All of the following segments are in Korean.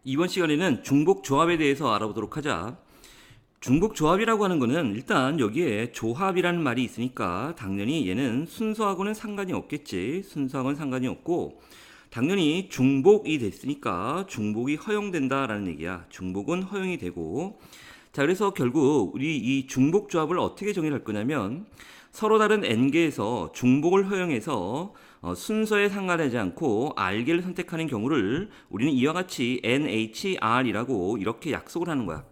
이번 시간에는 중복조합에 대해서 알아보도록 하자. 중복조합이라고 하는 거는 일단 여기에 조합이라는 말이 있으니까 당연히 얘는 순서하고는 상관이 없겠지. 순서하고는 상관이 없고 당연히 중복이 됐으니까 중복이 허용된다라는 얘기야. 중복은 허용이 되고 자, 그래서 결국 우리 이 중복조합을 어떻게 정의를 할 거냐면 서로 다른 n개에서 중복을 허용해서 순서에 상관하지 않고 r개를 선택하는 경우를 우리는 이와 같이 NHR이라고 이렇게 약속을 하는 거야.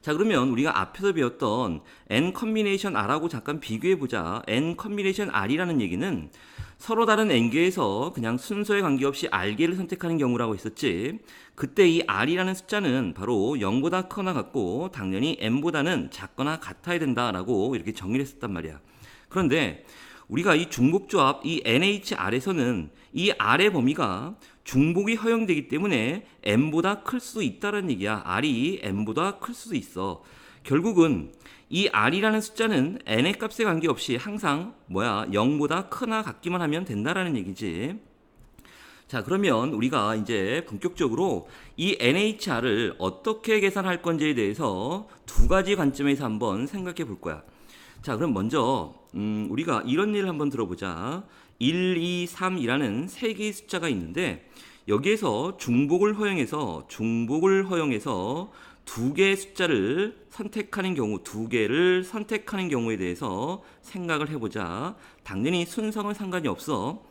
자, 그러면 우리가 앞에서 배웠던 n 컨비네이션 r하고 잠깐 비교해 보자. n 컨비네이션 r이라는 얘기는 서로 다른 n개에서 그냥 순서에 관계없이 r개를 선택하는 경우라고 했었지. 그때 이 r이라는 숫자는 바로 0보다 크거나 같고 당연히 n보다는 작거나 같아야 된다라고 이렇게 정의를 했었단 말이야. 그런데 우리가 이 중복조합 이 NHR에서는 이 R의 범위가 중복이 허용되기 때문에 n보다 클 수도 있다는 얘기야. R이 n보다 클 수도 있어. 결국은 이 R이라는 숫자는 n의 값에 관계없이 항상 0보다 크나 같기만 하면 된다라는 얘기지. 자, 그러면 우리가 이제 본격적으로 이 NHR을 어떻게 계산할 건지에 대해서 두 가지 관점에서 한번 생각해 볼 거야. 자, 그럼 먼저 우리가 이런 예를 한번 들어보자. 1, 2, 3이라는 세 개의 숫자가 있는데 여기에서 중복을 허용해서 두 개의 숫자를 선택하는 경우, 두 개를 선택하는 경우에 대해서 생각을 해보자. 당연히 순서는 상관이 없어.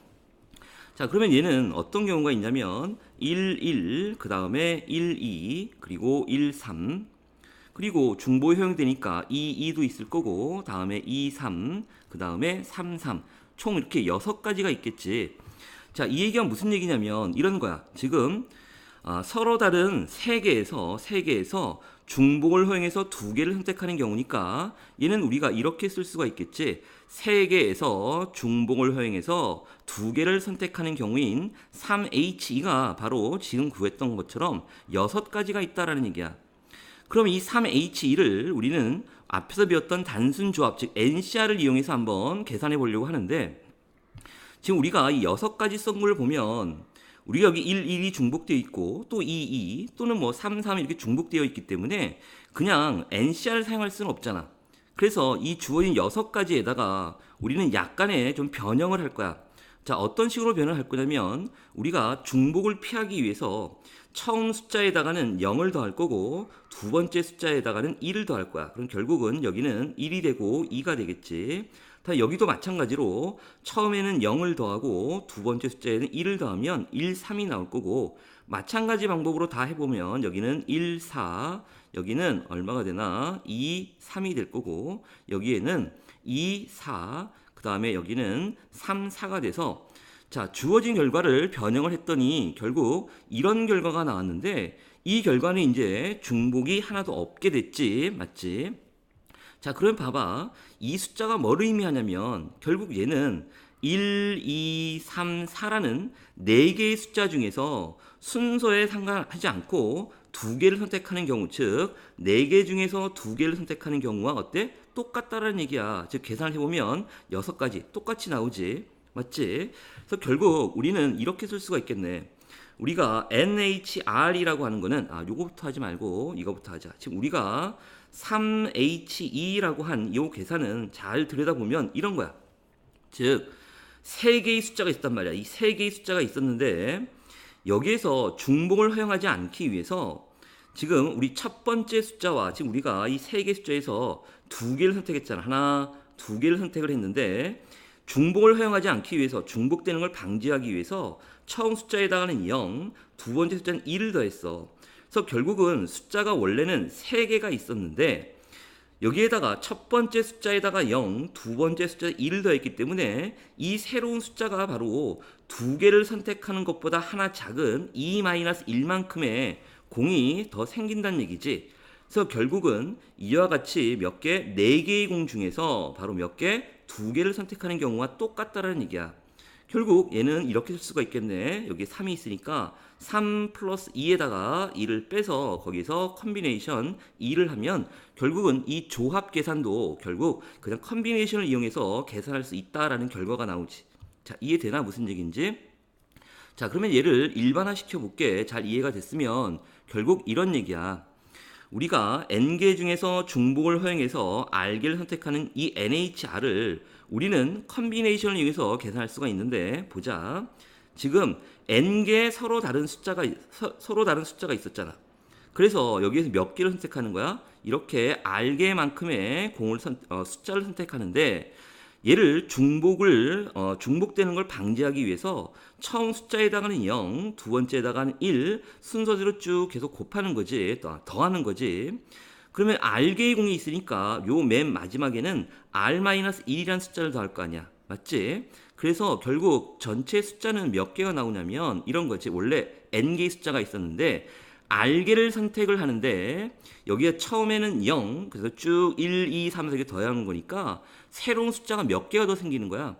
자, 그러면 얘는 어떤 경우가 있냐면 1, 1, 그 다음에 1, 2, 그리고 1, 3 그리고 중복이 허용되니까 2, 2도 있을 거고 다음에 2, 3, 그 다음에 3, 3 총 이렇게 6가지가 있겠지. 자, 이 얘기가 무슨 얘기냐면 이런 거야. 지금 서로 다른 세 개에서 중복을 허용해서 두 개를 선택하는 경우니까 얘는 우리가 이렇게 쓸 수가 있겠지. 세 개에서 중복을 허용해서 두 개를 선택하는 경우인 3H가 바로 지금 구했던 것처럼 6가지가 있다라는 얘기야. 그럼 이 3H2를 우리는 앞에서 배웠던 단순 조합, 즉 NCR을 이용해서 한번 계산해 보려고 하는데 지금 우리가 이 6가지 썸물을 보면 우리가 여기 1, 1이 중복되어 있고 또 2, 2 또는 3, 3 이렇게 중복되어 있기 때문에 그냥 NCR을 사용할 수는 없잖아. 그래서 이 주어진 6가지에다가 우리는 약간의 좀 변형을 할 거야. 자, 어떤 식으로 변형을 할 거냐면 우리가 중복을 피하기 위해서 처음 숫자에다가는 0을 더할 거고 두 번째 숫자에다가는 1을 더할 거야. 그럼 결국은 여기는 1이 되고 2가 되겠지. 여기도 마찬가지로 처음에는 0을 더하고 두 번째 숫자에는 1을 더하면 1, 3이 나올 거고 마찬가지 방법으로 다 해보면 여기는 1, 4 여기는 얼마가 되나 2, 3이 될 거고 여기에는 2, 4 그 다음에 여기는 3, 4가 돼서 자, 주어진 결과를 변형을 했더니 결국 이런 결과가 나왔는데 이 결과는 이제 중복이 하나도 없게 됐지. 맞지? 자, 그럼 봐봐. 이 숫자가 뭘 의미하냐면 결국 얘는 1, 2, 3, 4라는 4개의 숫자 중에서 순서에 상관하지 않고 두 개를 선택하는 경우, 즉 4개 중에서 두 개를 선택하는 경우와 어때? 똑같다라는 얘기야. 즉 계산을 해보면 6가지 똑같이 나오지. 맞지? 그래서 결국 우리는 이렇게 쓸 수가 있겠네. 우리가 NHR이라고 하는 거는 요거부터 하지 말고 이거부터 하자. 지금 우리가 3H2라고 한 이 계산은 잘 들여다보면 이런 거야. 즉 3개의 숫자가 있단 말이야. 이 3개의 숫자가 있었는데 여기에서 중복을 허용하지 않기 위해서 지금 우리 첫 번째 숫자와 지금 우리가 이 3개의 숫자에서 두 개를 선택했잖아. 하나, 두 개를 선택을 했는데 중복을 허용하지 않기 위해서 중복되는 걸 방지하기 위해서 처음 숫자에다가는 0, 두 번째 숫자는 1을 더했어. 그래서 결국은 숫자가 원래는 3개가 있었는데 여기에다가 첫 번째 숫자에다가 0, 두 번째 숫자에 1을 더했기 때문에 이 새로운 숫자가 바로 두 개를 선택하는 것보다 하나 작은 2-1만큼의 공이 더 생긴다는 얘기지. 그래서 결국은 이와 같이 몇 개? 4개의 공 중에서 바로 몇 개? 2개를 선택하는 경우와 똑같다라는 얘기야. 결국 얘는 이렇게 쓸 수가 있겠네. 여기 3이 있으니까 3 플러스 2에다가 2를 빼서 거기서 컨비네이션 2를 하면 결국은 이 조합 계산도 결국 그냥 컨비네이션을 이용해서 계산할 수 있다라는 결과가 나오지. 자, 이해되나? 무슨 얘기인지? 자, 그러면 얘를 일반화 시켜볼게. 잘 이해가 됐으면 결국 이런 얘기야. 우리가 n개 중에서 중복을 허용해서 r개를 선택하는 이 NHR을 우리는 컨비네이션을 이용해서 계산할 수가 있는데, 보자. 지금 n개 서로 다른 숫자가 있었잖아. 그래서 여기에서 몇 개를 선택하는 거야? 이렇게 r개만큼의 숫자를 선택하는데, 얘를 중복되는 걸 방지하기 위해서 처음 숫자에 해당하는 0, 두 번째에 해당하는 1 순서대로 쭉 계속 곱하는 거지, 더하는 거지. 그러면 r개의 공이 있으니까 요 맨 마지막에는 r-1이라는 숫자를 더할 거 아니야. 맞지? 그래서 결국 전체 숫자는 몇 개가 나오냐면 이런 거지. 원래 n개의 숫자가 있었는데 r개를 선택을 하는데 여기에 처음에는 0, 그래서 쭉 1, 2, 3, 4개 더하는 거니까 새로운 숫자가 몇 개가 더 생기는 거야.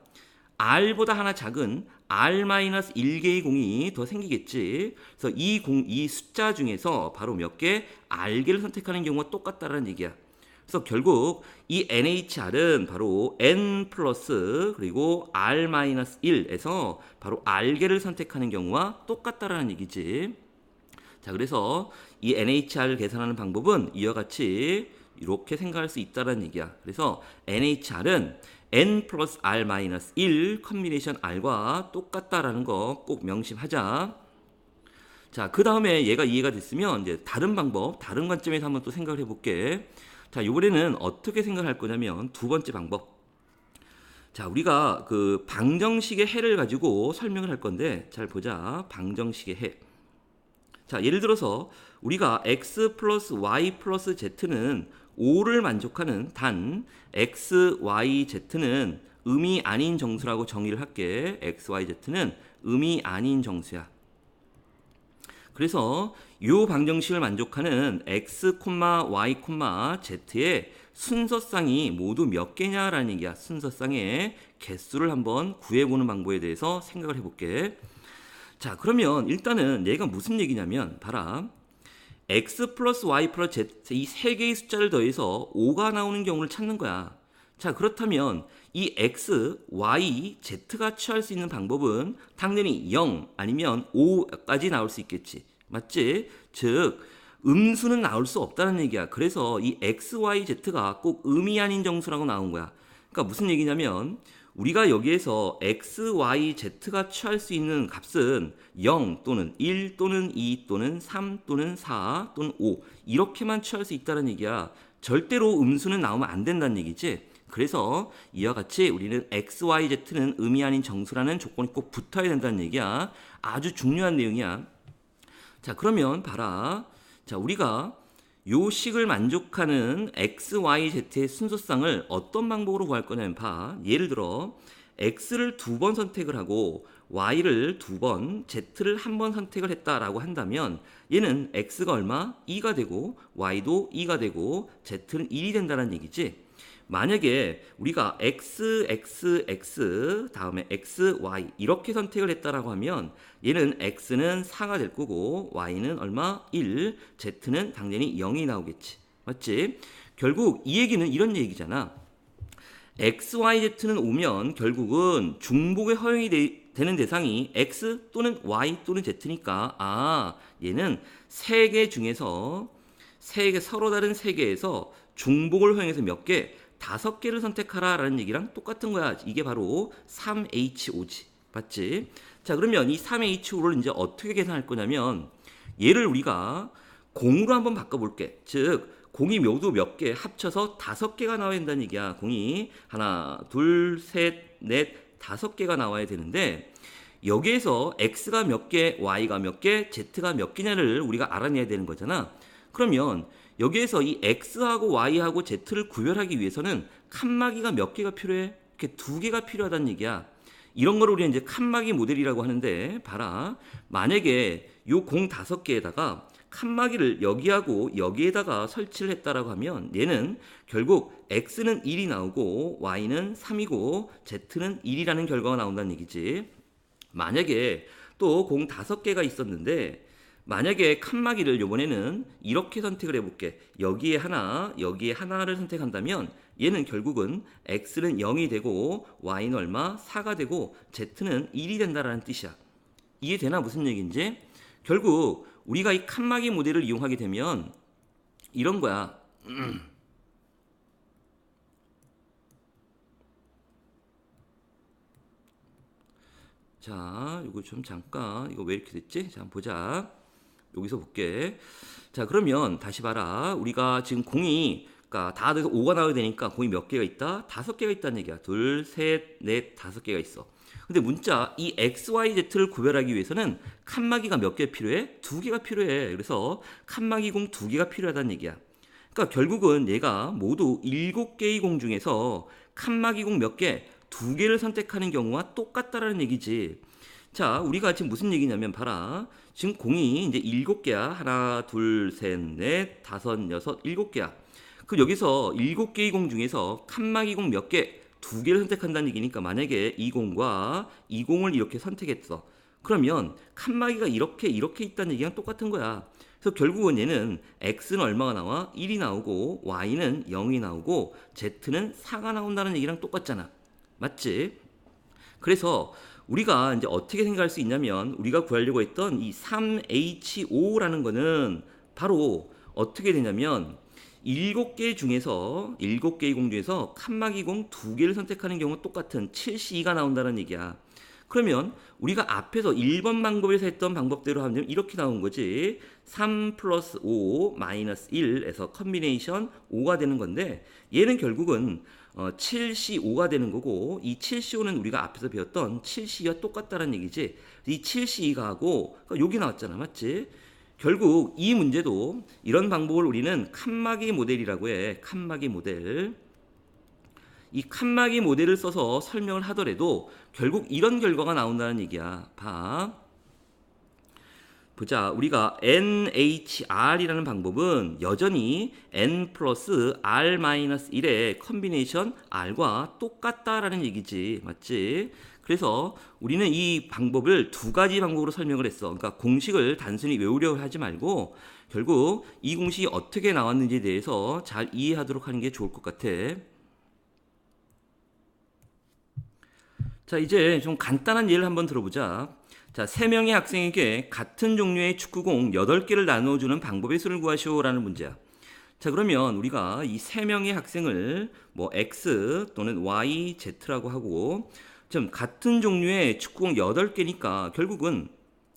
r보다 하나 작은 r-1개의 공이 더 생기겠지. 그래서 이 숫자 중에서 바로 몇 개? r개를 선택하는 경우가 똑같다라는 얘기야. 그래서 결국 이 NHR은 바로 n 플러스 그리고 r-1에서 바로 r개를 선택하는 경우와 똑같다라는 얘기지. 자, 그래서 이 NHR을 계산하는 방법은 이와 같이 이렇게 생각할 수 있다는 얘기야. 그래서 NHR은 n 플러스 r-1 컨비네이션 r과 똑같다라는 거 꼭 명심하자. 자, 그 다음에 얘가 이해가 됐으면 이제 다른 방법, 다른 관점에서 한번 또 생각을 해볼게. 자, 이번에는 어떻게 생각할 거냐면 두 번째 방법. 자, 우리가 그 방정식의 해를 가지고 설명을 할 건데, 잘 보자. 방정식의 해. 자, 예를 들어서 우리가 x 플러스 y 플러스 z는 5를 만족하는 단 x, y, z는 음이 아닌 정수라고 정의를 할게. x, y, z는 음이 아닌 정수야. 그래서 이 방정식을 만족하는 x, y, z의 순서쌍이 모두 몇 개냐라는 얘기야. 순서쌍의 개수를 한번 구해보는 방법에 대해서 생각을 해볼게. 자, 그러면 일단은 얘가 무슨 얘기냐면 봐라. x 플러스 y 플러스 z 이 세 개의 숫자를 더해서 5가 나오는 경우를 찾는 거야. 자, 그렇다면 이 x, y, z가 취할 수 있는 방법은 당연히 0 아니면 5까지 나올 수 있겠지. 맞지? 즉 음수는 나올 수 없다는 얘기야. 그래서 이 x, y, z가 꼭 음이 아닌 정수라고 나온 거야. 그러니까 무슨 얘기냐면 우리가 여기에서 x, y, z가 취할 수 있는 값은 0 또는 1 또는 2 또는 3 또는 4 또는 5 이렇게만 취할 수 있다는 얘기야. 절대로 음수는 나오면 안 된다는 얘기지. 그래서 이와 같이 우리는 x, y, z는 음이 아닌 정수라는 조건이 꼭 붙어야 된다는 얘기야. 아주 중요한 내용이야. 자, 그러면 봐라. 자, 우리가 요 식을 만족하는 x, y, z의 순서쌍을 어떤 방법으로 구할 거냐면 봐. 예를 들어 x를 2번 선택을 하고 y를 2번, z를 1번 선택을 했다라고 한다면 얘는 x가 얼마? 2가 되고 y도 2가 되고 z는 1이 된다는 얘기지. 만약에 우리가 x, x, x 다음에 x, y 이렇게 선택을 했다라고 하면 얘는 x는 4가 될 거고 y는 얼마? 1, z는 당연히 0이 나오겠지. 맞지? 결국 이 얘기는 이런 얘기잖아. x, y, z는 오면 결국은 중복의 허용이 되는 대상이 x 또는 y 또는 z니까 얘는 세 개 중에서 서로 다른 세 개에서 중복을 허용해서 몇 개? 5개를 선택하라 라는 얘기랑 똑같은 거야. 이게 바로 3H5지. 맞지? 자, 그러면 이 3H5를 이제 어떻게 계산할 거냐면 얘를 우리가 공으로 한번 바꿔볼게. 즉 공이 모두 몇 개 합쳐서 5개가 나와야 된다는 얘기야. 공이 하나, 둘, 셋, 넷, 5개가 나와야 되는데 여기에서 x가 몇 개, y가 몇 개, z가 몇 개냐를 우리가 알아내야 되는 거잖아. 그러면 여기에서 이 x하고 y하고 z를 구별하기 위해서는 칸막이가 몇 개가 필요해? 이렇게 2개가 필요하다는 얘기야. 이런 걸 우리는 이제 칸막이 모델이라고 하는데 봐라. 만약에 요 공 5개에다가 칸막이를 여기하고 여기에다가 설치를 했다라고 하면 얘는 결국 x는 1이 나오고 y는 3이고 z는 1이라는 결과가 나온다는 얘기지. 만약에 또 공 5개가 있었는데 만약에 칸막이를 이번에는 이렇게 선택을 해볼게. 여기에 하나, 여기에 하나를 선택한다면 얘는 결국은 x는 0이 되고 y는 얼마? 4가 되고 z는 1이 된다라는 뜻이야. 이해되나 무슨 얘기인지? 결국 우리가 이 칸막이 모델을 이용하게 되면 이런 거야. 자, 이거 좀 잠깐, 이거 왜 이렇게 됐지? 자, 한번 보자. 여기서 볼게. 자, 그러면 다시 봐라. 우리가 지금 공이, 그러니까 다 돼서 5가 나와야 되니까 공이 몇 개가 있다? 5개가 있다는 얘기야. 둘, 셋, 넷, 5개가 있어. 근데 문자 이 XYZ를 구별하기 위해서는 칸막이가 몇 개 필요해? 2개가 필요해. 그래서 칸막이 공 2개가 필요하다는 얘기야. 그러니까 결국은 얘가 모두 7개의 공 중에서 칸막이 공 몇 개? 2개를 선택하는 경우와 똑같다라는 얘기지. 자, 우리가 지금 무슨 얘기냐면 봐라. 지금 공이 이제 7개야. 하나, 둘, 셋, 넷, 다섯, 여섯, 7개야. 그럼 여기서 7개의 공 중에서 칸막이 공 몇 개? 2개를 선택한다는 얘기니까 만약에 이 공과 이 공을 이렇게 선택했어. 그러면 칸막이가 이렇게 있다는 얘기랑 똑같은 거야. 그래서 결국은 얘는 x는 얼마가 나와? 1이 나오고 y는 0이 나오고 z는 4가 나온다는 얘기랑 똑같잖아. 맞지? 그래서 우리가 이제 어떻게 생각할 수 있냐면 우리가 구하려고 했던 이 3H5라는 거는 바로 어떻게 되냐면 7개 중에서 7개의 공 중에서 칸막이 공 2개를 선택하는 경우 똑같은 7C2가 나온다는 얘기야. 그러면 우리가 앞에서 1번 방법에서 했던 방법대로 하면 이렇게 나온 거지. 3 플러스 5 마이너스 1에서 컨비네이션 5가 되는 건데 얘는 결국은 7C5가 되는 거고 이 7C5는 우리가 앞에서 배웠던 7C와 똑같다는 얘기지. 이 7C2가 하고 그러니까 여기 나왔잖아. 맞지? 결국 이 문제도 이런 방법을 우리는 칸막이 모델이라고 해. 칸막이 모델. 이 칸막이 모델을 써서 설명을 하더라도 결국 이런 결과가 나온다는 얘기야. 봐. 보자. 우리가 NHR이라는 방법은 여전히 N 플러스 R 마이너스 1의 컨비네이션 R과 똑같다라는 얘기지. 맞지? 그래서 우리는 이 방법을 두 가지 방법으로 설명을 했어. 그러니까 공식을 단순히 외우려 하지 말고 결국 이 공식이 어떻게 나왔는지에 대해서 잘 이해하도록 하는 게 좋을 것 같아. 자, 이제 좀 간단한 예를 한번 들어보자. 자, 3명의 학생에게 같은 종류의 축구공 8개를 나눠주는 방법의 수를 구하시오라는 문제야. 자, 그러면 우리가 이 3명의 학생을 뭐 X 또는 Y, Z라고 하고 좀 같은 종류의 축구공 8개니까 결국은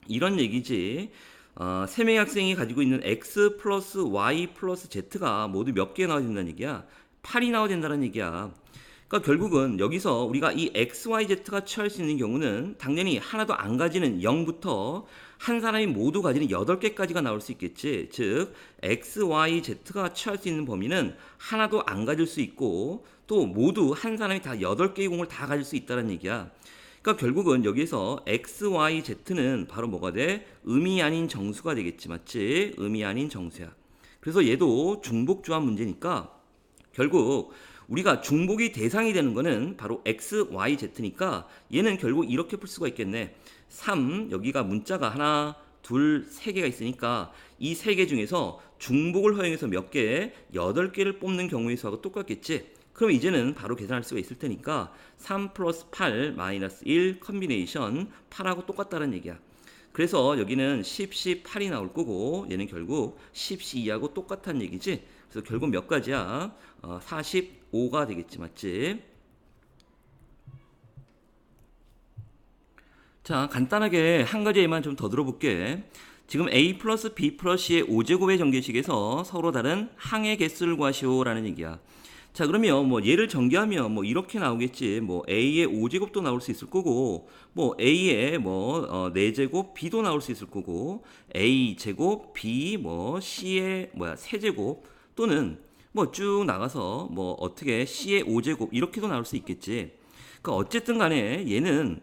이런 얘기지. 3명의 학생이 가지고 있는 X 플러스 Y 플러스 Z가 모두 몇 개 나와야 된다는 얘기야? 8이 나와야 된다는 얘기야. 그러니까 결국은 여기서 우리가 이 X, Y, Z가 취할 수 있는 경우는 당연히 하나도 안 가지는 0부터 한 사람이 모두 가지는 8개까지가 나올 수 있겠지. 즉 X, Y, Z가 취할 수 있는 범위는 하나도 안 가질 수 있고 또 모두 한 사람이 다 8개의 공을 다 가질 수 있다는 얘기야. 그러니까 결국은 여기서 X, Y, Z는 바로 뭐가 돼? 음이 아닌 정수가 되겠지. 맞지? 음이 아닌 정수야. 그래서 얘도 중복조합 문제니까 결국 우리가 중복이 대상이 되는 거는 바로 X, Y, Z니까 얘는 결국 이렇게 풀 수가 있겠네. 3, 여기가 문자가 하나, 둘, 3개가 있으니까 이 3개 중에서 중복을 허용해서 몇 개? 8개를 뽑는 경우의 수하고 똑같겠지? 그럼 이제는 바로 계산할 수가 있을 테니까 3 플러스 8 마이너스 1 컨비네이션 8하고 똑같다는 얘기야. 그래서 여기는 10, 8이 나올 거고 얘는 결국 10, 2하고 똑같다는 얘기지. 그래서 결국 몇 가지야? 45가 되겠지. 맞지? 자, 간단하게 한 가지만 좀 더 들어볼게. 지금 A 플러스 B 플러스 C의 5제곱의 전개식에서 서로 다른 항의 개수를 구하시오라는 얘기야. 자, 그러면 뭐 얘를 전개하면 뭐 이렇게 나오겠지. 뭐 A의 5제곱도 나올 수 있을 거고 뭐 A의 뭐 4제곱 B도 나올 수 있을 거고 A 제곱 B 뭐 C의 3제곱 또는 뭐 쭉 나가서 뭐 어떻게 C의 5제곱 이렇게도 나올 수 있겠지. 그러니까 어쨌든 간에 얘는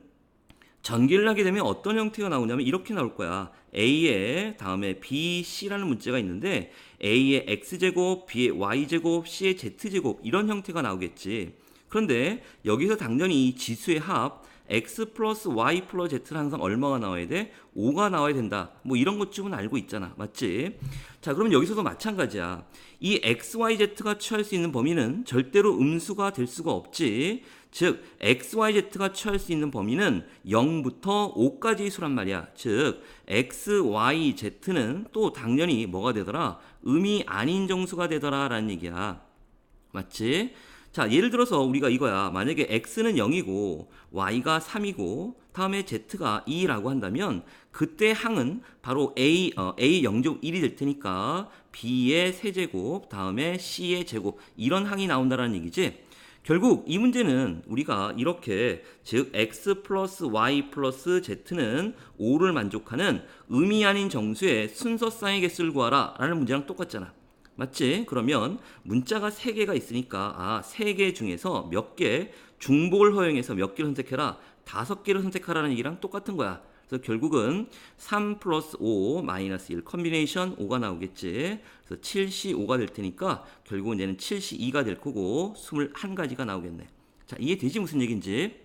전개를 하게 되면 어떤 형태가 나오냐면 이렇게 나올 거야. A의 다음에 B, C라는 문자가 있는데 A의 X제곱, B의 Y제곱, C의 Z제곱 이런 형태가 나오겠지. 그런데 여기서 당연히 이 지수의 합 x 플러스 y 플러스 z는 항상 얼마가 나와야 돼? 5가 나와야 된다. 뭐 이런 것쯤은 알고 있잖아. 맞지? 자, 그러면 여기서도 마찬가지야. 이 x, y, z가 취할 수 있는 범위는 절대로 음수가 될 수가 없지. 즉 x, y, z가 취할 수 있는 범위는 0부터 5까지의 수란 말이야. 즉 x, y, z는 또 당연히 뭐가 되더라? 음이 아닌 정수가 되더라 라는 얘기야. 맞지? 자, 예를 들어서 우리가 이거야. 만약에 x는 0이고 y가 3이고 다음에 z가 2라고 한다면 그때 항은 바로 a 0제곱 1이 될 테니까 b의 세제곱 다음에 c의 제곱 이런 항이 나온다라는 얘기지. 결국 이 문제는 우리가 이렇게 즉 x 플러스 y 플러스 z는 5를 만족하는 음이 아닌 정수의 순서쌍의 개수를 구하라 라는 문제랑 똑같잖아. 맞지? 그러면 문자가 3개가 있으니까 3개 중에서 몇 개, 중복을 허용해서 몇 개를 선택해라. 5개를 선택하라는 얘기랑 똑같은 거야. 그래서 결국은 3 플러스 5 마이너스 1 컨비네이션 5가 나오겠지. 그래서 7C5가 될 테니까 결국은 얘는 7C2가 될 거고 21가지가 나오겠네. 자, 이해되지 무슨 얘기인지?